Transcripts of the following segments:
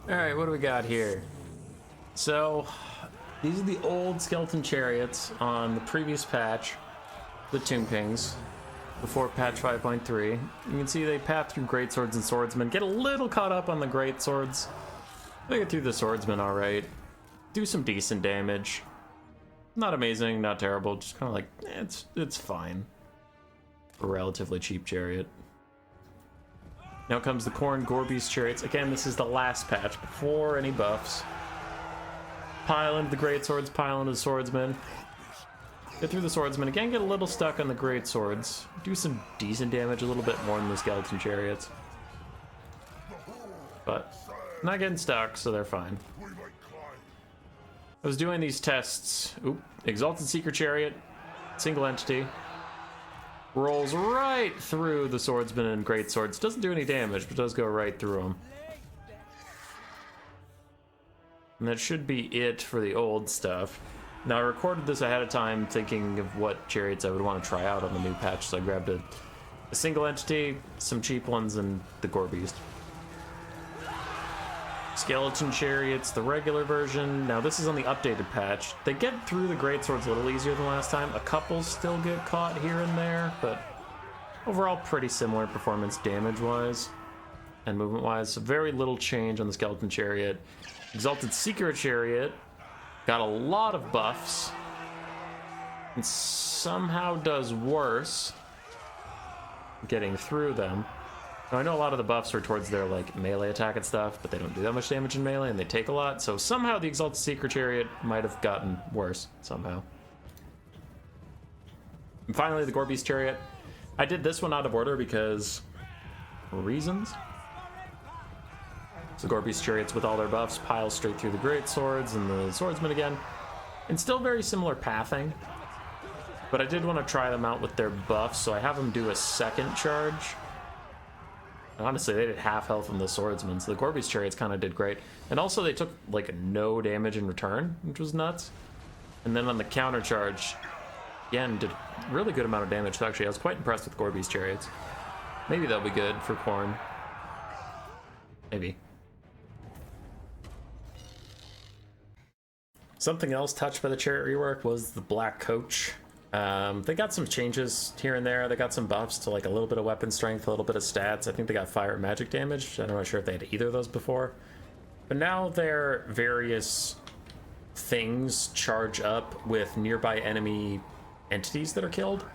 Alright, what do we got here? So, these are the old skeleton chariots on the previous patch, the Tomb Kings, before patch 5.3. You can see they path through greatswords and swordsmen, get a little caught up on the greatswords. They get through the swordsmen alright, do some decent damage. Not amazing, not terrible, just kind of like, it's fine. A relatively cheap chariot. Now comes the Khorne Gorebeast chariots. Again, this is the last patch before any buffs. Pile into the greatswords, pile into the swordsmen. Get through the swordsmen. Again, get a little stuck on the greatswords. Do some decent damage, a little bit more than the skeleton chariots. But not getting stuck, so they're fine. I was doing these tests. Oop, Exalted Seeker Chariot, single entity. Rolls right through the swordsman and greatswords. Doesn't do any damage, but does go right through them. And that should be it for the old stuff. Now, I recorded this ahead of time thinking of what chariots I would want to try out on the new patch, so I grabbed a single entity, some cheap ones, and the Gorebeast. Skeleton chariots, the regular version. Now, this is on the updated patch. They get through the greatswords a little easier than last time. A couple still get caught here and there, but overall pretty similar performance damage-wise and movement-wise. So very little change on the skeleton chariot. Exalted Seeker Chariot got a lot of buffs and somehow does worse getting through them. Now, I know a lot of the buffs are towards their like melee attack and stuff, but they don't do that much damage in melee and they take a lot, so somehow the Exalted Seeker Chariot might have gotten worse somehow. And finally, the Gorebeast Chariot. I did this one out of order because reasons. So Gorebeast Chariots with all their buffs pile straight through the great swords and the swordsmen again. And still very similar pathing. But I did want to try them out with their buffs, so I have them do a second charge. And honestly, they did half health on the swordsmen, so the Gorebeast Chariots kind of did great. And also they took like no damage in return, which was nuts. And then on the counter charge, again, did a really good amount of damage. So actually, I was quite impressed with Gorebeast Chariots. Maybe they'll be good for Khorne. Maybe. Something else touched by the chariot rework was the Black Coach. They got some changes here and there. They got some buffs to like a little bit of weapon strength, a little bit of stats. I think they got fire and magic damage. I'm not sure if they had either of those before. But now their various things charge up with nearby enemy entities that are killed.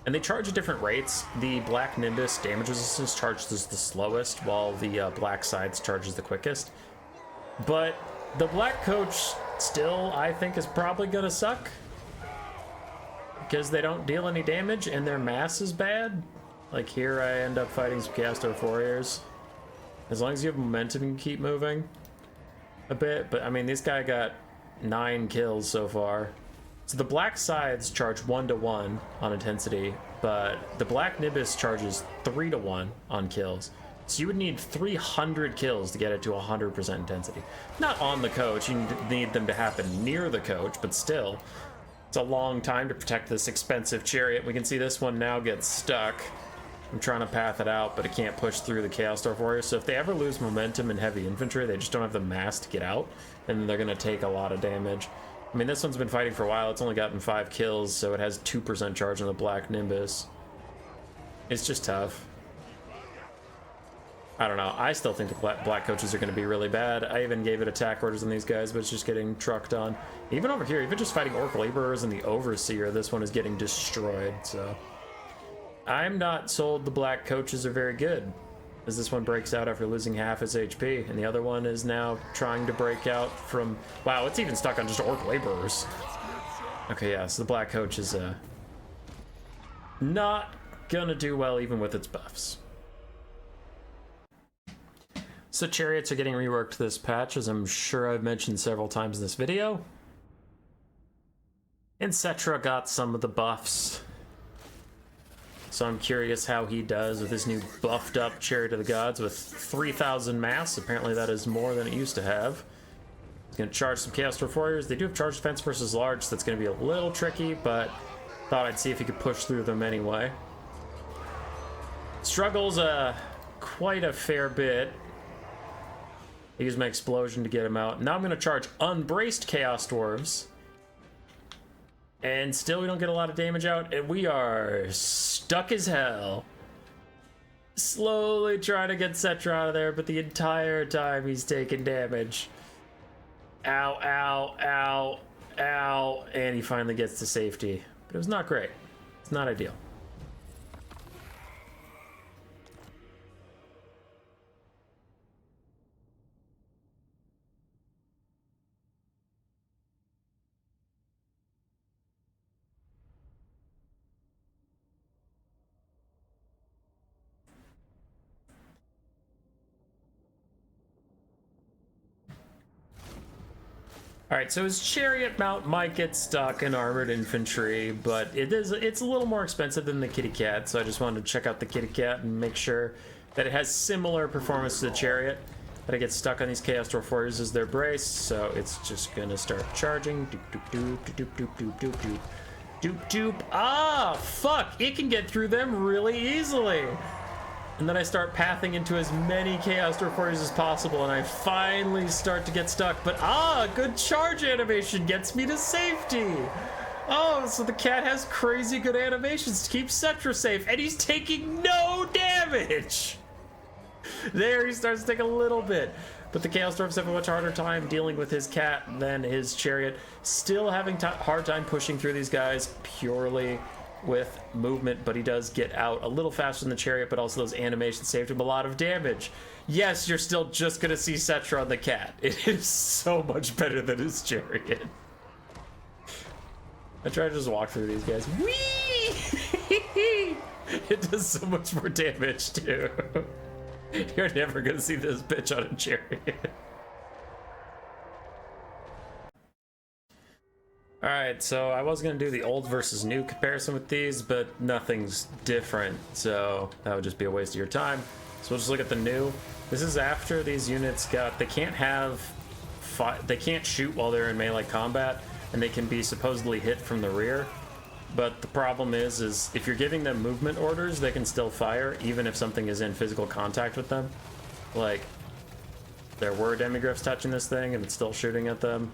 And they charge at different rates. The Black Nimbus damage resistance charges the slowest, while the Black Sides charges the quickest. But the Black Coach still, I think, is probably gonna suck. Because they don't deal any damage and their mass is bad. Like here I end up fighting some Chaos Dwarf Warriors. As long as you have momentum, you can keep moving a bit. But I mean, this guy got 9 kills so far. So the Black Sides charge 1-to-1 on intensity, but the Black Nimbus charges 3-to-1 on kills. So you would need 300 kills to get it to 100% intensity. Not on the coach, you need them to happen near the coach, but still. It's a long time to protect this expensive chariot. We can see this one now gets stuck. I'm trying to path it out, but it can't push through the Chaos Dwarf Warriors. So if they ever lose momentum in heavy infantry, they just don't have the mass to get out, and they're going to take a lot of damage. I mean, this one's been fighting for a while. It's only gotten 5 kills, so it has 2% charge on the Black Nimbus. It's just tough. I don't know. I still think the Black Coaches are going to be really bad. I even gave it attack orders on these guys, but it's just getting trucked on. Even over here, even just fighting Orc Laborers and the Overseer, this one is getting destroyed, so... I'm not sold the Black Coaches are very good, as this one breaks out after losing half his HP, and the other one is now trying to break out from... Wow, it's even stuck on just Orc Laborers. Okay, yeah, so the Black Coach is, not gonna do well even with its buffs. So chariots are getting reworked this patch, as I'm sure I've mentioned several times in this video. And Settra got some of the buffs. So I'm curious how he does with this new buffed up Chariot of the Gods with 3,000 mass. Apparently that is more than it used to have. He's going to charge some Chaos Dwarf Warriors. They do have charge defense versus large, so that's going to be a little tricky, but thought I'd see if he could push through them anyway. Struggles quite a fair bit I used my explosion to get him out. Now I'm going to charge unbraced Chaos Dwarves. And still we don't get a lot of damage out, and we are stuck as hell. Slowly trying to get Cetra out of there, but the entire time he's taking damage. Ow, ow, ow, ow. And he finally gets to safety. But it was not great. It's not ideal. Alright, so his chariot mount might get stuck in armored infantry, but it's a little more expensive than the kitty cat, so I just wanted to check out the kitty cat and make sure that it has similar performance to the chariot. That it gets stuck on these Chaos Dwarf Warriors as their brace, so it's just gonna start charging. Doop doop doop doop doop doop doop doop doop doop. Ah, fuck! It can get through them really easily. And then I start pathing into as many Chaos Dwarf Warriors as possible, and I finally start to get stuck. But good charge animation gets me to safety. Oh, so the cat has crazy good animations to keep Cetra safe, and he's taking no damage. There, he starts to take a little bit. But the Chaos Dwarfs have a much harder time dealing with his cat than his chariot. Still having hard time pushing through these guys purely with movement, but he does get out a little faster than the chariot, but also those animations saved him a lot of damage. Yes, you're still just gonna see Cetra on the cat. It is so much better than his chariot. I try to just walk through these guys. Whee! It does so much more damage too. You're never gonna see this bitch on a chariot. Alright, so I was going to do the old versus new comparison with these, but nothing's different, so that would just be a waste of your time. So we'll just look at the new. This is after these units they can't shoot while they're in melee combat, and they can be supposedly hit from the rear. But the problem is if you're giving them movement orders, they can still fire, even if something is in physical contact with them. Like, there were demigryphs touching this thing, and it's still shooting at them.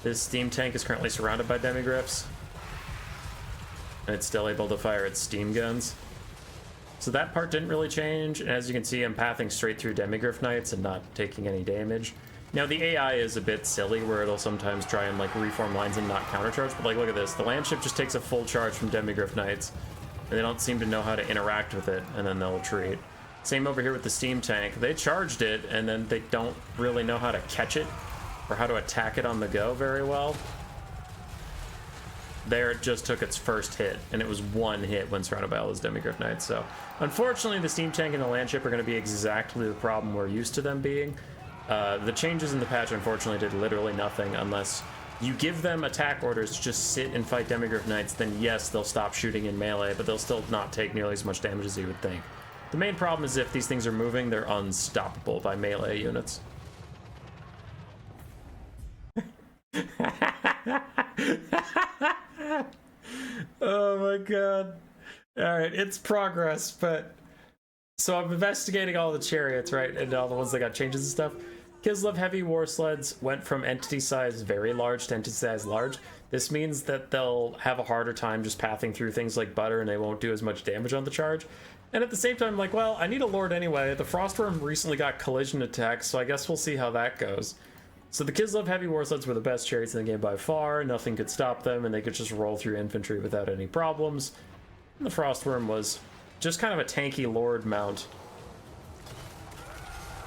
This steam tank is currently surrounded by demigryphs, and it's still able to fire its steam guns. So that part didn't really change, and as you can see, I'm pathing straight through demigryph knights and not taking any damage. Now the AI is a bit silly, where it'll sometimes try and like reform lines and not countercharge, but like look at this, the landship just takes a full charge from demigryph knights, and they don't seem to know how to interact with it, and then they'll retreat. Same over here with the steam tank. They charged it, and then they don't really know how to catch it or how to attack it on the go very well. There it just took its first hit, and it was one hit when surrounded by all those demigryph knights. So unfortunately the steam tank and the landship are going to be exactly the problem we're used to them being. The changes in the patch unfortunately did literally nothing unless you give them attack orders to just sit and fight demigryph knights. Then yes, they'll stop shooting in melee, but they'll still not take nearly as much damage as you would think. The main problem is if these things are moving, they're unstoppable by melee units. Oh my god. Alright, it's progress, but so I'm investigating all the chariots, right, and all the ones that got changes and stuff. Kislev heavy war sleds went from entity size very large to entity size large. This means that they'll have a harder time just pathing through things like butter, and they won't do as much damage on the charge. And at the same time, like, well, I need a lord anyway. The Frostworm recently got collision attacks, so I guess we'll see how that goes. So the Kislev heavy war sleds were the best chariots in the game by far. Nothing could stop them, and they could just roll through infantry without any problems. And the Frostworm was just kind of a tanky lord mount.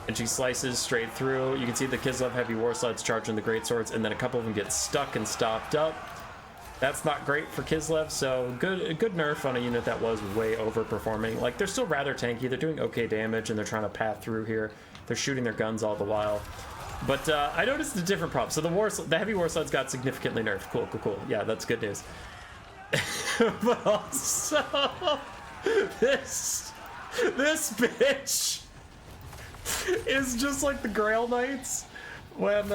And she slices straight through. You can see the Kislev heavy war sleds charging the greatswords, and then a couple of them get stuck and stopped up. That's not great for Kislev, so a good nerf on a unit that was way overperforming. Like, they're still rather tanky, they're doing okay damage, and they're trying to path through here. They're shooting their guns all the while. But I noticed a different problem. So the heavy war sleds got significantly nerfed. Cool, cool, cool. Yeah, that's good news. But also, this bitch is just like the Grail Knights when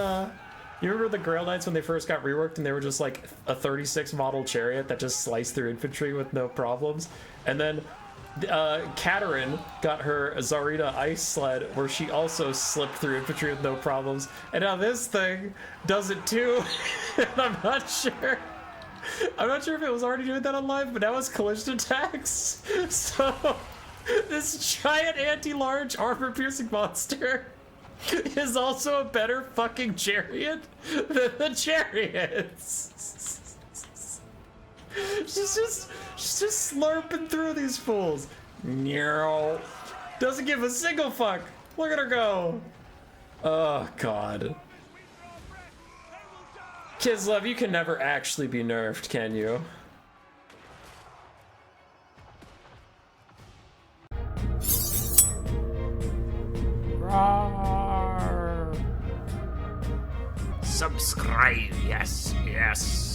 you remember the Grail Knights when they first got reworked and they were just like a 36 model chariot that just sliced through infantry with no problems, and then Katerin got her Zarita ice sled, where she also slipped through infantry with no problems, and now this thing does it too. And I'm not sure if it was already doing that on live, but now it's collision attacks. So this giant anti-large armor-piercing monster is also a better fucking chariot than the chariots. She's just slurping through these fools. No, doesn't give a single fuck. Look at her go. Oh god. Kislev, you can never actually be nerfed, can you? Subscribe, yes, yes.